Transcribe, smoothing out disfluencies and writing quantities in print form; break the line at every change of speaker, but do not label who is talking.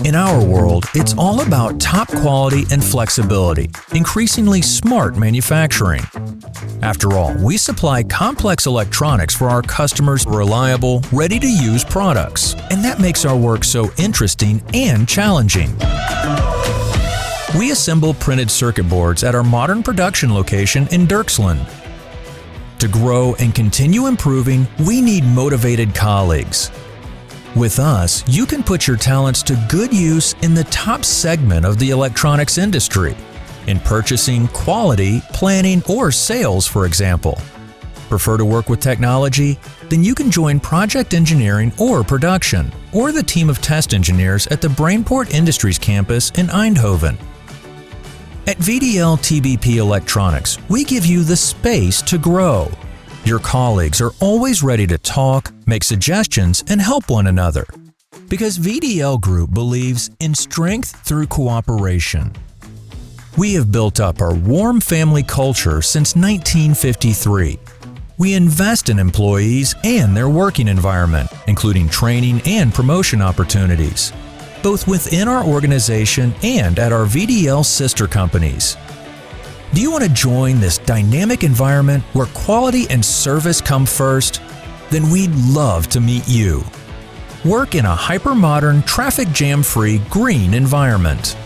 In our world, it's all about top quality and flexibility, increasingly smart manufacturing. After all, we supply complex electronics for our customers' reliable, ready-to-use products, and that makes our work so interesting and challenging. We assemble printed circuit boards at our modern production location in Dirksland. To grow and continue improving, we need motivated colleagues. With us, you can put your talents to good use in the top segment of the electronics industry, in purchasing, quality, planning, or sales, for example. Prefer to work with technology? Then you can join project engineering or production, or the team of test engineers at the Brainport Industries Campus in Eindhoven. At VDL TBP Electronics, we give you the space to grow. Your colleagues are always ready to talk, make suggestions, and help one another. Because VDL Groep believes in strength through cooperation. We have built up our warm family culture since 1953. We invest in employees and their working environment, including training and promotion opportunities, both within our organization and at our VDL sister companies. Do you want to join this dynamic environment where quality and service come first? Then we'd love to meet you. Work in a hyper-modern, traffic jam-free, green environment.